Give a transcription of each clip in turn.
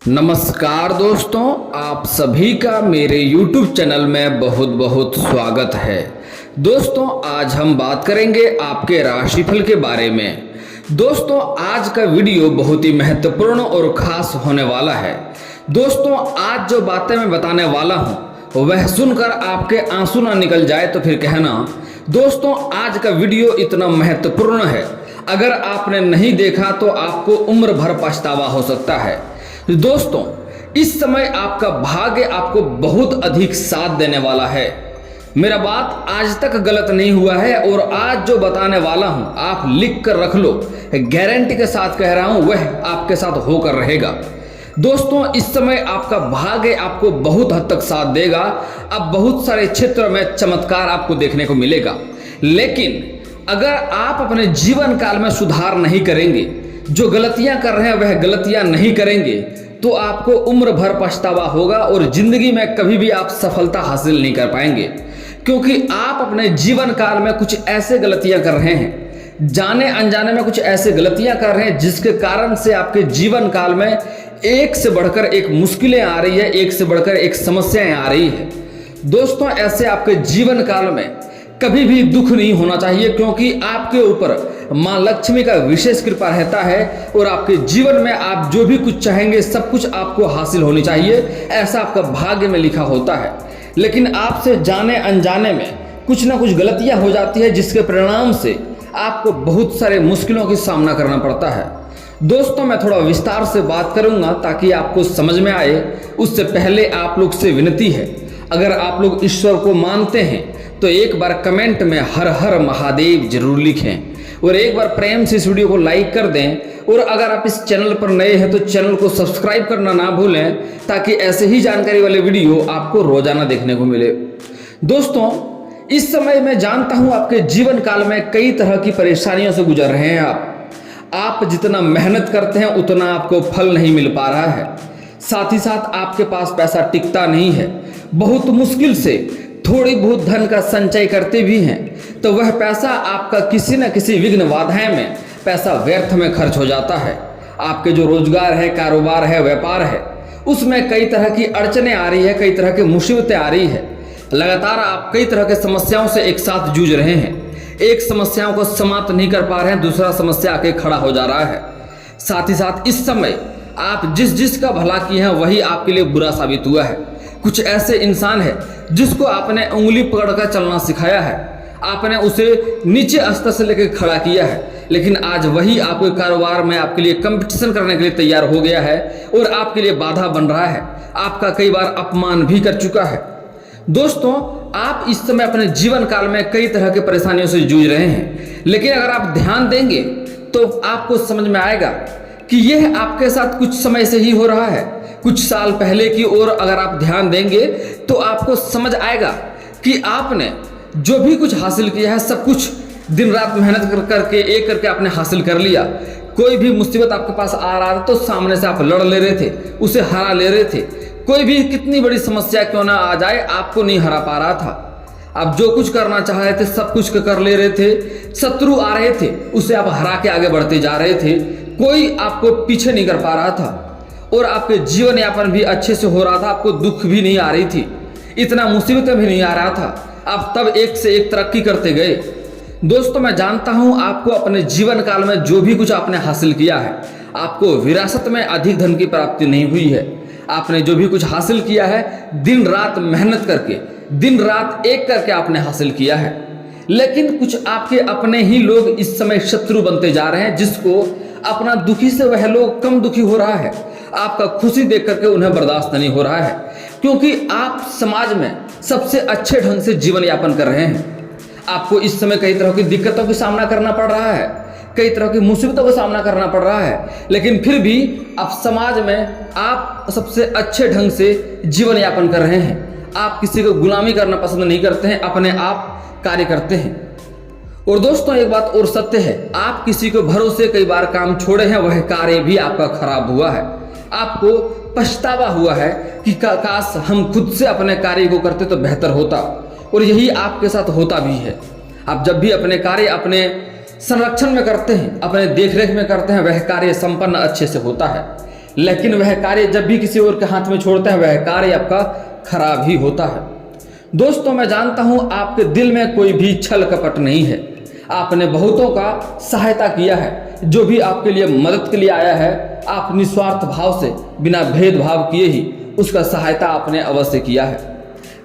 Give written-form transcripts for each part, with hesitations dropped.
नमस्कार दोस्तों, आप सभी का मेरे YouTube चैनल में बहुत बहुत स्वागत है। दोस्तों आज हम बात करेंगे आपके राशिफल के बारे में। दोस्तों आज का वीडियो बहुत ही महत्वपूर्ण और खास होने वाला है। दोस्तों आज जो बातें मैं बताने वाला हूँ वह सुनकर आपके आंसू ना निकल जाए तो फिर कहना। दोस्तों आज का वीडियो इतना महत्वपूर्ण है, अगर आपने नहीं देखा तो आपको उम्र भर पछतावा हो सकता है। दोस्तों इस समय आपका भाग्य आपको बहुत अधिक साथ देने वाला है। मेरा बात आज तक गलत नहीं हुआ है और आज जो बताने वाला हूं आप लिख कर रख लो, गारंटी के साथ कह रहा हूं वह आपके साथ होकर रहेगा। दोस्तों इस समय आपका भाग्य आपको बहुत हद तक साथ देगा। अब बहुत सारे क्षेत्रों में चमत्कार आपको देखने को मिलेगा, लेकिन अगर आप अपने जीवन काल में सुधार नहीं करेंगे, जो गलतियां कर रहे हैं वह गलतियां नहीं करेंगे, तो आपको उम्र भर पछतावा होगा और जिंदगी में कभी भी आप सफलता हासिल नहीं कर पाएंगे। क्योंकि आप अपने जीवन काल में कुछ ऐसे गलतियां कर रहे हैं, जाने अनजाने में कुछ ऐसे गलतियां कर रहे हैं जिसके कारण से आपके जीवन काल में एक से बढ़कर एक मुश्किलें आ रही है, एक से बढ़कर एक समस्याएं आ रही है। दोस्तों ऐसे आपके जीवन काल में कभी भी दुख नहीं होना चाहिए, क्योंकि आपके ऊपर माँ लक्ष्मी का विशेष कृपा रहता है और आपके जीवन में आप जो भी कुछ चाहेंगे सब कुछ आपको हासिल होनी चाहिए, ऐसा आपका भाग्य में लिखा होता है। लेकिन आपसे जाने अनजाने में कुछ ना कुछ गलतियां हो जाती है, जिसके परिणाम से आपको बहुत सारे मुश्किलों का सामना करना पड़ता है। दोस्तों मैं थोड़ा विस्तार से बात करूंगा ताकि आपको समझ में आए। उससे पहले आप लोग से विनती है, अगर आप लोग ईश्वर को मानते हैं तो एक बार कमेंट में हर हर महादेव जरूर लिखें और एक बार प्रेम से इस वीडियो को लाइक कर दें। और अगर आप इस चैनल पर नए हैं तो चैनल को सब्सक्राइब करना ना भूलें, ताकि ऐसे ही जानकारी वाले वीडियो आपको रोजाना देखने को मिले। दोस्तों इस समय मैं जानता हूं आपके जीवन काल में कई तरह की परेशानियों से गुजर रहे हैं। आप जितना मेहनत करते हैं उतना आपको फल नहीं मिल पा रहा है। साथ ही साथ आपके पास पैसा टिकता नहीं है। बहुत मुश्किल से थोड़ी बहुत धन का संचय करते भी हैं तो वह पैसा आपका किसी न किसी विघ्न बाधाएं में पैसा व्यर्थ में खर्च हो जाता है। आपके जो रोजगार है, कारोबार है, व्यापार है, उसमें कई तरह की अड़चनें आ रही है, कई तरह की मुसीबतें आ रही है। लगातार आप कई तरह के समस्याओं से एक साथ जूझ रहे हैं। एक समस्याओं को समाप्त नहीं कर पा रहे हैं, दूसरा समस्या आके खड़ा हो जा रहा है। साथ ही साथ इस समय आप जिसका भला किए हैं वही आपके लिए बुरा साबित हुआ है। कुछ ऐसे इंसान है जिसको आपने उंगली पकड़कर चलना सिखाया है, आपने उसे नीचे स्तर से लेकर खड़ा किया है, लेकिन आज वही आपके कारोबार में आपके लिए कंपटीशन करने के लिए तैयार हो गया है और आपके लिए बाधा बन रहा है। आपका कई बार अपमान भी कर चुका है। दोस्तों आप इस समय अपने जीवन काल में कई तरह की परेशानियों से जूझ रहे हैं, लेकिन अगर आप ध्यान देंगे तो आपको समझ में आएगा कि यह आपके साथ कुछ समय से ही हो रहा है, कुछ साल पहले की ओर अगर आप ध्यान देंगे तो आपको समझ आएगा कि आपने जो भी कुछ हासिल किया है सब कुछ दिन रात मेहनत करके एक करके आपने हासिल कर लिया। कोई भी मुसीबत आपके पास आ रहा था तो सामने से आप लड़ ले रहे थे, उसे हरा ले रहे थे। कोई भी कितनी बड़ी समस्या क्यों ना आ जाए आपको नहीं हरा पा रहा था। आप जो कुछ करना चाह रहे थे सब कुछ कर ले रहे थे। शत्रु आ रहे थे उसे आप हरा के आगे बढ़ते जा रहे थे, कोई आपको पीछे नहीं कर पा रहा था और आपके जीवन यापन भी अच्छे से हो रहा था। आपको दुख भी नहीं आ रही थी, इतना मुसीबतें भी नहीं आ रहा था। आप तब एक से एक तरक्की करते गए। दोस्तों मैं जानता हूं आपको अपने जीवन काल में जो भी कुछ आपने हासिल किया है, आपको विरासत में अधिक धन की प्राप्ति नहीं हुई है। आपने जो भी कुछ हासिल किया है दिन रात मेहनत करके, दिन रात एक करके आपने हासिल किया है। लेकिन कुछ आपके अपने ही लोग इस समय शत्रु बनते जा रहे हैं, जिसको अपना दुखी से वह लोग कम दुखी हो रहा है। आपका खुशी देख करके उन्हें बर्दाश्त नहीं हो रहा है, क्योंकि आप समाज में सबसे अच्छे ढंग से जीवन यापन कर रहे हैं। आपको इस समय कई तरह की दिक्कतों का सामना करना पड़ रहा है, कई तरह की मुसीबतों का सामना करना पड़ रहा है, लेकिन फिर भी आप समाज में आप सबसे अच्छे ढंग से जीवन यापन कर रहे हैं। आप किसी को गुलामी करना पसंद नहीं करते हैं, अपने आप कार्य करते हैं। और दोस्तों एक बात और सत्य है, आप किसी को भरोसे कई बार काम छोड़े हैं, वह कार्य भी आपका खराब हुआ है। आपको पछतावा हुआ है कि काश हम खुद से अपने कार्य को करते तो बेहतर होता, और यही आपके साथ होता भी है। आप जब भी अपने कार्य अपने संरक्षण में करते हैं, अपने देखरेख में करते हैं, वह कार्य संपन्न अच्छे से होता है। लेकिन वह कार्य जब भी किसी और के हाथ में छोड़ता है वह कार्य आपका खराब ही होता है। दोस्तों, मैं जानता हूं आपके दिल में कोई भी छल कपट नहीं है। आपने बहुतों का सहायता किया है, जो भी आपके लिए मदद के लिए आया है आप निस्वार्थ भाव से बिना भेदभाव किए ही उसका सहायता आपने अवश्य किया है।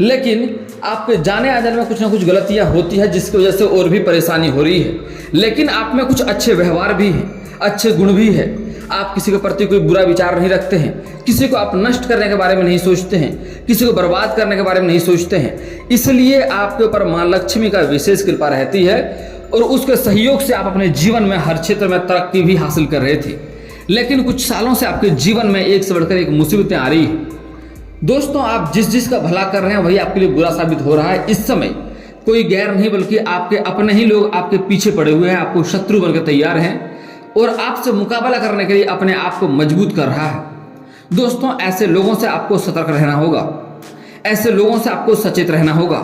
लेकिन आपके जाने आ जाने में कुछ ना कुछ गलतियां होती है जिसकी वजह से और भी परेशानी हो रही है। लेकिन आप में कुछ अच्छे व्यवहार भी हैं, अच्छे गुण भी है। आप किसी के प्रति कोई बुरा विचार नहीं रखते हैं, किसी को आप नष्ट करने के बारे में नहीं सोचते हैं, किसी को बर्बाद करने के बारे में नहीं सोचते हैं। इसलिए आपके ऊपर माँ लक्ष्मी का विशेष कृपा रहती है और उसके सहयोग से आप अपने जीवन में हर क्षेत्र में तरक्की भी हासिल कर रहे थे। लेकिन कुछ सालों से आपके जीवन में एक से बढ़कर एक मुसीबतें आ रही है। दोस्तों, आप जिसका भला कर रहे हैं वही आपके लिए बुरा साबित हो रहा है। इस समय कोई गैर नहीं बल्कि आपके अपने ही लोग आपके पीछे पड़े हुए हैं, आपको शत्रु बनकर तैयार हैं और आपसे मुकाबला करने के लिए अपने आप को मजबूत कर रहा है। दोस्तों, ऐसे लोगों से आपको सतर्क रहना होगा, ऐसे लोगों से आपको सचेत रहना होगा।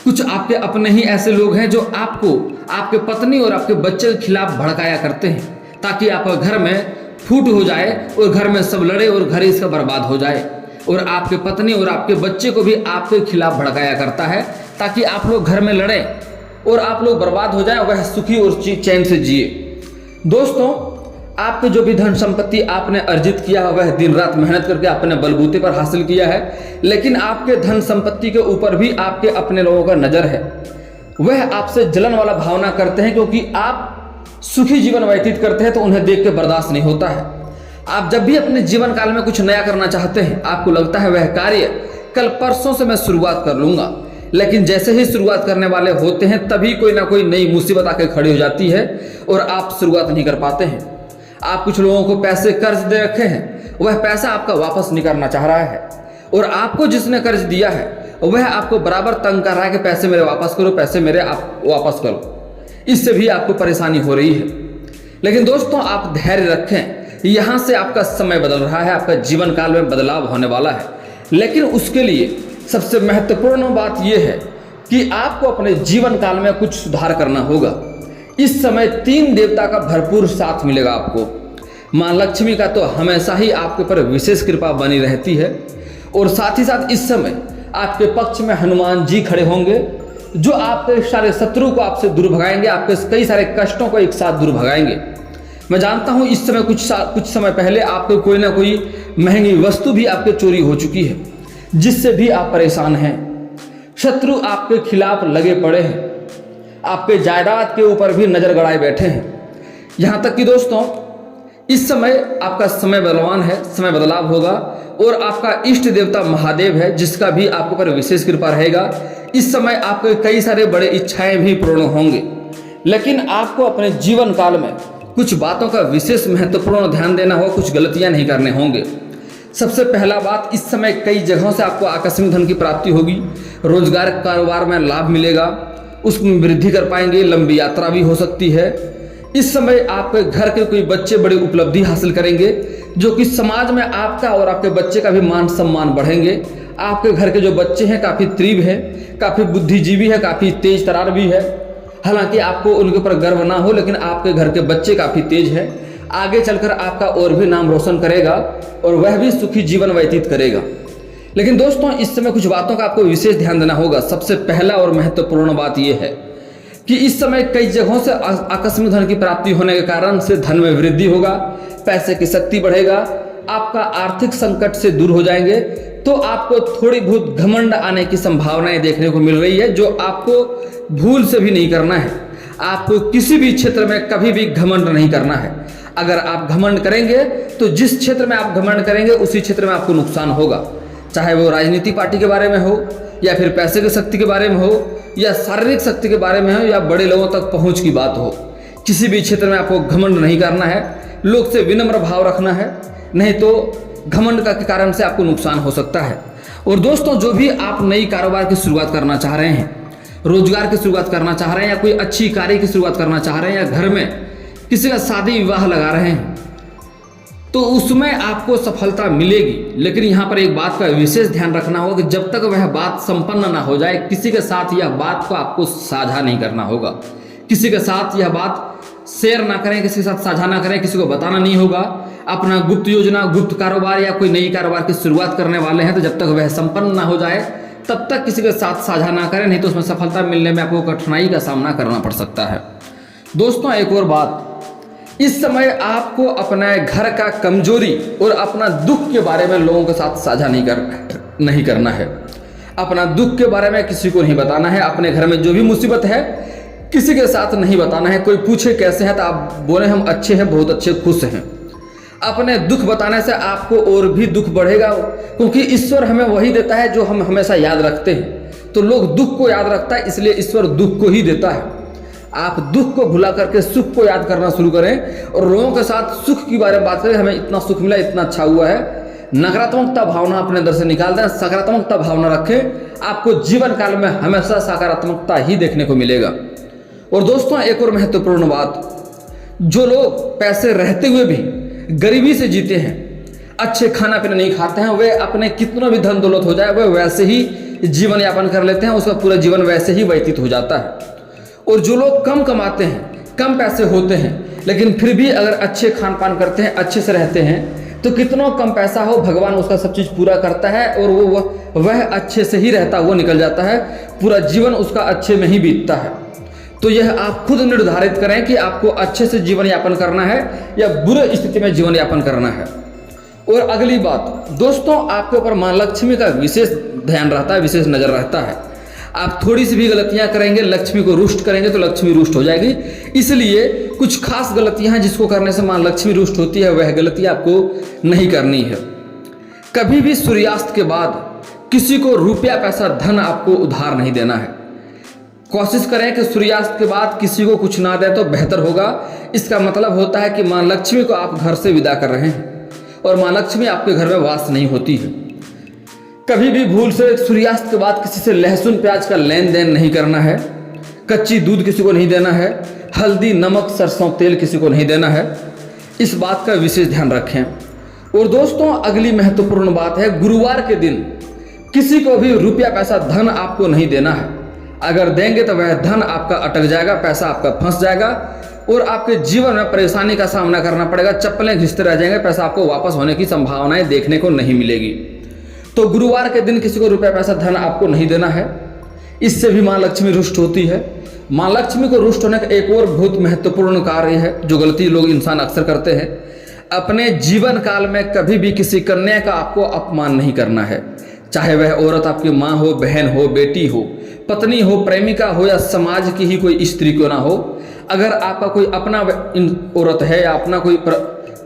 कुछ आपके अपने ही ऐसे लोग हैं जो आपको आपके पत्नी और आपके बच्चे के खिलाफ भड़काया करते हैं ताकि आपका घर में फूट हो जाए और घर में सब लड़े और घर इसका बर्बाद हो जाए। और आपके पत्नी और आपके बच्चे को भी आपके खिलाफ भड़काया करता है ताकि आप लोग घर में लड़ें और आप लोग बर्बाद हो जाएं और वह सुखी और चैन से जिए। दोस्तों, आपके जो भी धन संपत्ति आपने अर्जित किया है वह दिन रात मेहनत करके अपने बलबूते पर हासिल किया है। लेकिन आपके धन संपत्ति के ऊपर भी आपके अपने लोगों का नजर है। वह आपसे जलन वाला भावना करते हैं क्योंकि आप सुखी जीवन व्यतीत करते हैं तो उन्हें देख के बर्दाश्त नहीं होता है। आप जब भी अपने जीवन काल में कुछ नया करना चाहते हैं आपको लगता है वह कार्य कल परसों से मैं शुरुआत कर लूंगा, लेकिन जैसे ही शुरुआत करने वाले होते हैं तभी कोई ना कोई नई मुसीबत आके खड़ी हो जाती है और आप शुरुआत नहीं कर पाते हैं। आप कुछ लोगों को पैसे कर्ज दे रखे हैं, वह पैसा आपका वापस नहीं करना चाह रहा है और आपको जिसने कर्ज दिया है वह आपको बराबर तंग कर रहा है कि पैसे मेरे वापस करो, पैसे मेरे आप वापस करो। इससे भी आपको परेशानी हो रही है। लेकिन दोस्तों, आप धैर्य रखें, यहाँ से आपका समय बदल रहा है, आपका जीवन काल में बदलाव होने वाला है। लेकिन उसके लिए सबसे महत्वपूर्ण बात यह है कि आपको अपने जीवन काल में कुछ सुधार करना होगा। इस समय 3 देवता का भरपूर साथ मिलेगा आपको। माँ लक्ष्मी का तो हमेशा ही आपके ऊपर विशेष कृपा बनी रहती है और साथ ही साथ इस समय आपके पक्ष में हनुमान जी खड़े होंगे जो आपके सारे शत्रु को आपसे दूर भगाएंगे, आपके कई सारे कष्टों को एक साथ दूर भगाएंगे। मैं जानता हूं इस समय कुछ समय पहले आपको कोई ना कोई महंगी वस्तु भी आपके चोरी हो चुकी है जिससे भी आप परेशान हैं। शत्रु आपके खिलाफ लगे पड़े हैं, आपके जायदाद के ऊपर भी नजर गड़ाए बैठे हैं। यहाँ तक कि दोस्तों, इस समय आपका समय बलवान है, समय बदलाव होगा और आपका इष्ट देवता महादेव है जिसका भी आपके ऊपर विशेष कृपा रहेगा। इस समय आपके कई सारे बड़े इच्छाएं भी पूर्ण होंगे। लेकिन आपको अपने जीवन काल में कुछ बातों का विशेष महत्वपूर्ण ध्यान देना होगा, कुछ गलतियां नहीं करने होंगे। सबसे पहला बात, इस समय कई जगहों से आपको आकस्मिक धन की प्राप्ति होगी, रोजगार कारोबार में लाभ मिलेगा, उसमें वृद्धि कर पाएंगे, लंबी यात्रा भी हो सकती है। इस समय आपके घर के कोई बच्चे बड़ी उपलब्धि हासिल करेंगे जो कि समाज में आपका और आपके बच्चे का भी मान सम्मान बढ़ेंगे। आपके घर के जो बच्चे हैं काफ़ी तीव्र है, काफ़ी बुद्धिजीवी है, काफ़ी तेज तरार भी है। हालांकि आपको उनके ऊपर गर्व ना हो, लेकिन आपके घर के बच्चे काफ़ी तेज हैं। आगे चलकर आपका और भी नाम रोशन करेगा और वह भी सुखी जीवन व्यतीत करेगा। लेकिन दोस्तों, इस समय कुछ बातों का आपको विशेष ध्यान देना होगा। सबसे पहला और महत्वपूर्ण बात यह है कि इस समय कई जगहों से आकस्मिक धन की प्राप्ति होने के कारण से धन में वृद्धि होगा, पैसे की शक्ति बढ़ेगा, आपका आर्थिक संकट से दूर हो जाएंगे। तो आपको थोड़ी बहुत घमंड आने की संभावनाएं देखने को मिल रही है जो आपको भूल से भी नहीं करना है। आपको किसी भी क्षेत्र में कभी भी घमंड नहीं करना है। अगर आप घमंड करेंगे तो जिस क्षेत्र में आप घमंड करेंगे उसी क्षेत्र में आपको नुकसान होगा, चाहे वो राजनीति पार्टी के बारे में हो या फिर पैसे की शक्ति के बारे में हो या शारीरिक शक्ति के बारे में हो या बड़े लोगों तक पहुंच की बात हो। किसी भी क्षेत्र में आपको घमंड नहीं करना है, लोग से विनम्र भाव रखना है, नहीं तो घमंड के कारण से आपको नुकसान हो सकता है। और दोस्तों, जो भी आप नई कारोबार की शुरुआत करना चाह रहे हैं, रोजगार की शुरुआत करना चाह रहे हैं या कोई अच्छी कार्य की शुरुआत करना चाह रहे हैं या घर में किसी का शादी विवाह लगा रहे हैं, तो उसमें आपको सफलता मिलेगी। लेकिन यहाँ पर एक बात का विशेष ध्यान रखना होगा कि जब तक वह बात संपन्न ना हो जाए किसी के साथ यह बात को आपको साझा नहीं करना होगा। किसी के साथ यह बात शेयर ना करें, किसी के साथ साझा ना करें, किसी को बताना नहीं होगा। अपना गुप्त योजना, गुप्त कारोबार या कोई नई कारोबार की शुरुआत करने वाले हैं तो जब तक वह संपन्न ना हो जाए तब तक किसी के साथ साझा ना करें, नहीं तो उसमें सफलता मिलने में आपको कठिनाई का सामना करना पड़ सकता है। दोस्तों एक और बात, इस समय आपको अपने घर का कमजोरी और अपना दुख के बारे में लोगों के साथ साझा नहीं करना है। अपना दुख के बारे में किसी को नहीं बताना है। अपने घर में जो भी मुसीबत है किसी के साथ नहीं बताना है। कोई पूछे कैसे हैं तो आप बोले हम अच्छे हैं, बहुत अच्छे, खुश हैं। अपने दुख बताने से आपको और भी दुख बढ़ेगा, क्योंकि ईश्वर हमें वही देता है जो हम हमेशा याद रखते हैं। तो लोग दुख को याद रखता है, इसलिए ईश्वर दुख को ही देता है। आप दुख को भुला करके सुख को याद करना शुरू करें और लोगों के साथ सुख की बारे में बात करें। हमें इतना सुख मिला, इतना अच्छा हुआ है। नकारात्मकता भावना अपने अंदर से निकाल दें, सकारात्मकता भावना रखें। आपको जीवन काल में हमेशा सकारात्मकता ही देखने को मिलेगा। और दोस्तों एक और महत्वपूर्ण बात, जो लोग पैसे रहते हुए भी गरीबी से जीते हैं, अच्छे खाना पीना नहीं खाते हैं, वे अपने कितना भी धन दौलत हो जाए वे वैसे ही जीवन यापन कर लेते हैं, उसका पूरा जीवन वैसे ही व्यतीत हो जाता है। और जो लोग कम कमाते हैं, कम पैसे होते हैं, लेकिन फिर भी अगर अच्छे खान पान करते हैं, अच्छे से रहते हैं, तो कितना कम पैसा हो भगवान उसका सब चीज़ पूरा करता है और वह अच्छे से ही रहता, वो निकल जाता है, पूरा जीवन उसका अच्छे में ही बीतता है। तो यह आप खुद निर्धारित करें कि आपको अच्छे से जीवन यापन करना है या बुरे स्थिति में जीवन यापन करना है। और अगली बात दोस्तों, आपके ऊपर मां लक्ष्मी का विशेष ध्यान रहता है, विशेष नजर रहता है। आप थोड़ी सी भी गलतियां करेंगे, लक्ष्मी को रुष्ट करेंगे तो लक्ष्मी रुष्ट हो जाएगी। इसलिए कुछ खास गलतियां हैं जिसको करने से मां लक्ष्मी रुष्ट होती है, वह गलती आपको नहीं करनी है। कभी भी सूर्यास्त के बाद किसी को रुपया पैसा धन आपको उधार नहीं देना है। कोशिश करें कि सूर्यास्त के बाद किसी को कुछ ना दें तो बेहतर होगा। इसका मतलब होता है कि मां लक्ष्मी को आप घर से विदा कर रहे हैं और मां लक्ष्मी आपके घर में वास नहीं होती है। कभी भी भूल से सूर्यास्त के बाद किसी से लहसुन प्याज का लेन देन नहीं करना है। कच्ची दूध किसी को नहीं देना है। हल्दी नमक सरसों तेल किसी को नहीं देना है। इस बात का विशेष ध्यान रखें। और दोस्तों अगली महत्वपूर्ण बात है, गुरुवार के दिन किसी को भी रुपया पैसा धन आपको नहीं देना है। अगर देंगे तो वह धन आपका अटक जाएगा, पैसा आपका फंस जाएगा और आपके जीवन में परेशानी का सामना करना पड़ेगा। चप्पलें घिसते रह जाएंगे, पैसा आपको वापस होने की संभावनाएं देखने को नहीं मिलेगी। तो गुरुवार के दिन किसी को रुपया पैसा धन आपको नहीं देना है। इससे भी मां लक्ष्मी रुष्ट होती है। मां लक्ष्मी को रुष्ट होने का एक और बहुत महत्वपूर्ण कार्य है जो गलती लोग इंसान अक्सर करते हैं। अपने जीवन काल में कभी भी किसी कन्या का आपको अपमान नहीं करना है, चाहे वह औरत आपकी माँ हो, बहन हो, बेटी हो, पत्नी हो, प्रेमिका हो या समाज की ही कोई स्त्री क्यों ना हो। अगर आपका कोई अपना औरत है या अपना कोई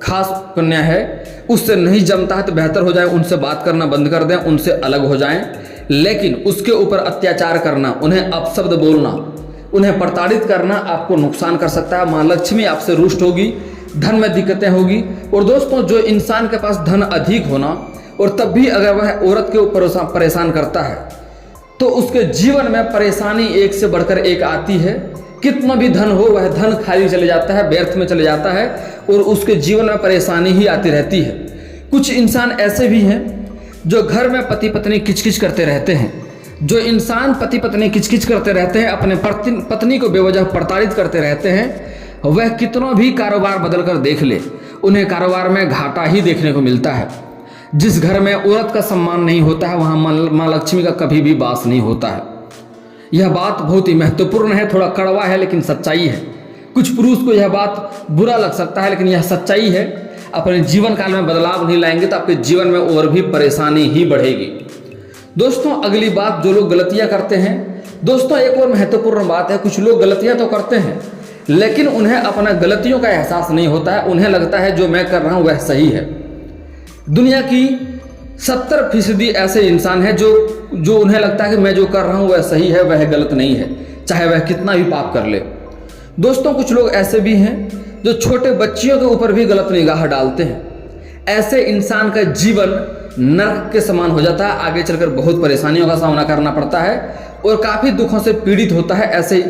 खास कन्या है, उससे नहीं जमता है तो बेहतर हो जाए उनसे बात करना बंद कर दें, उनसे अलग हो जाएं। लेकिन उसके ऊपर अत्याचार करना, उन्हें अपशब्द बोलना, उन्हें प्रताड़ित करना आपको नुकसान कर सकता है। मां लक्ष्मी आपसे रुष्ट होगी, धन में दिक्कतें होगी। और दोस्तों जो इंसान के पास धन अधिक होना और तब भी अगर वह औरत के ऊपर परेशान करता है तो उसके जीवन में परेशानी एक से बढ़कर एक आती है। कितना भी धन हो वह धन खाली चले जाता है, व्यर्थ में चले जाता है और उसके जीवन में परेशानी ही आती रहती है। कुछ इंसान ऐसे भी हैं जो घर में पति पत्नी किचकिच करते रहते हैं। जो इंसान पति पत्नी किचकिच करते रहते हैं, अपने पत्नी को बेवजह प्रताड़ित करते रहते हैं, वह कितना भी कारोबार बदल कर देख ले, उन्हें कारोबार में घाटा ही देखने को मिलता है। जिस घर में औरत का सम्मान नहीं होता है वहाँ माँ लक्ष्मी का कभी भी वास नहीं होता है। यह बात बहुत ही महत्वपूर्ण है, थोड़ा कड़वा है लेकिन सच्चाई है। कुछ पुरुष को यह बात बुरा लग सकता है लेकिन यह सच्चाई है। अपने जीवन काल में बदलाव नहीं लाएंगे तो आपके जीवन में और भी परेशानी ही बढ़ेगी। दोस्तों अगली बात, जो लोग गलतियां करते हैं, दोस्तों एक और महत्वपूर्ण बात है, कुछ लोग गलतियां तो करते हैं लेकिन उन्हें अपना गलतियों का एहसास नहीं होता है। उन्हें लगता है जो मैं कर रहा हूं वह सही है। दुनिया की 70% ऐसे इंसान हैं जो उन्हें लगता है कि मैं जो कर रहा हूं वह सही है, वह गलत नहीं है, चाहे वह कितना भी पाप कर ले। दोस्तों कुछ लोग ऐसे भी हैं जो छोटे बच्चियों के ऊपर भी गलत निगाह डालते हैं। ऐसे इंसान का जीवन नरक के समान हो जाता है, आगे चलकर बहुत परेशानियों का सामना करना पड़ता है और काफ़ी दुखों से पीड़ित होता है ऐसे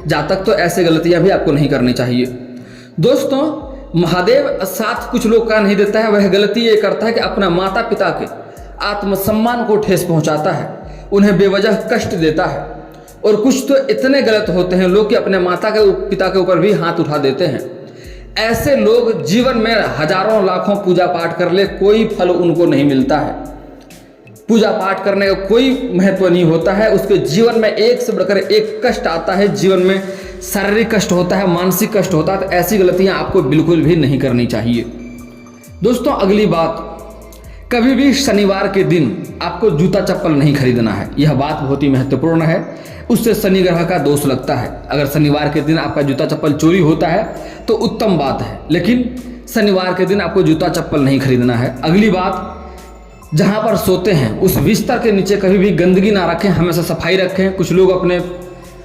जातक। तो ऐसे गलतियां भी आपको नहीं करनी चाहिए। दोस्तों महादेव साथ कुछ लोग का नहीं देता है, वह गलती ये करता है कि अपना माता पिता के आत्मसम्मान को ठेस पहुंचाता है, उन्हें बेवजह कष्ट देता है। और कुछ तो इतने गलत होते हैं लोग कि अपने माता के पिता के ऊपर भी हाथ उठा देते हैं। ऐसे लोग जीवन में हजारों लाखों पूजा पाठ कर ले, कोई फल उनको नहीं मिलता है। पूजा पाठ करने का कोई महत्व नहीं होता है। उसके जीवन में एक से बढ़कर एक कष्ट आता है। जीवन में शारीरिक कष्ट होता है, मानसिक कष्ट होता है। तो ऐसी गलतियां आपको बिल्कुल भी नहीं करनी चाहिए। दोस्तों अगली बात, कभी भी शनिवार के दिन आपको जूता चप्पल नहीं खरीदना है। यह बात बहुत ही महत्वपूर्ण है। उससे शनि ग्रह का दोष लगता है। अगर शनिवार के दिन आपका जूता चप्पल चोरी होता है तो उत्तम बात है, लेकिन शनिवार के दिन आपको जूता चप्पल नहीं खरीदना है। अगली बात, जहाँ पर सोते हैं उस बिस्तर के नीचे कभी भी गंदगी ना रखें, हमेशा सफाई रखें। कुछ लोग अपने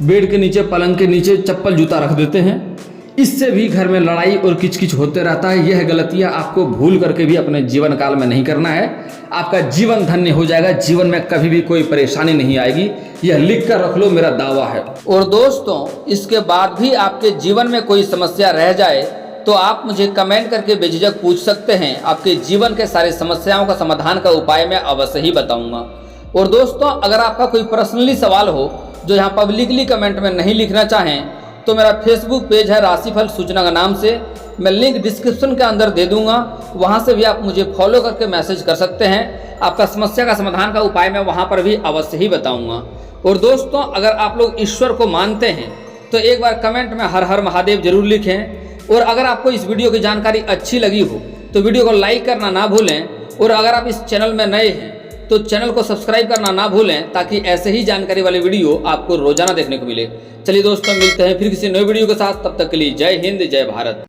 बेड के नीचे, पलंग के नीचे चप्पल जूता रख देते हैं। इससे भी घर में लड़ाई और किचकिच होते रहता है। यह गलतियां आपको भूल करके भी अपने जीवन काल में नहीं करना है। आपका जीवन धन्य हो जाएगा। जीवन में कभी भी कोई परेशानी नहीं आएगी। यह लिख कर रख लो, मेरा दावा है। और दोस्तों इसके बाद भी आपके जीवन में कोई समस्या रह जाए तो आप मुझे कमेंट करके बेझिझक पूछ सकते हैं। आपके जीवन के सारे समस्याओं का समाधान का उपाय मैं अवश्य ही बताऊंगा। और दोस्तों अगर आपका कोई पर्सनली सवाल हो जो यहाँ पब्लिकली कमेंट में नहीं लिखना चाहें तो मेरा फेसबुक पेज है राशिफल सूचना का नाम से, मैं लिंक डिस्क्रिप्शन के अंदर दे दूंगा। वहां से भी आप मुझे फॉलो करके मैसेज कर सकते हैं। आपका समस्या का समाधान का उपाय मैं वहां पर भी अवश्य ही बताऊंगा। और दोस्तों अगर आप लोग ईश्वर को मानते हैं तो एक बार कमेंट में हर हर महादेव जरूर लिखें। और अगर आपको इस वीडियो की जानकारी अच्छी लगी हो तो वीडियो को लाइक करना ना भूलें। और अगर आप इस चैनल में नए हैं तो चैनल को सब्सक्राइब करना ना भूलें, ताकि ऐसे ही जानकारी वाले वीडियो आपको रोजाना देखने को मिले। चलिए दोस्तों मिलते हैं फिर किसी नए वीडियो के साथ। तब तक के लिए जय हिंद, जय भारत।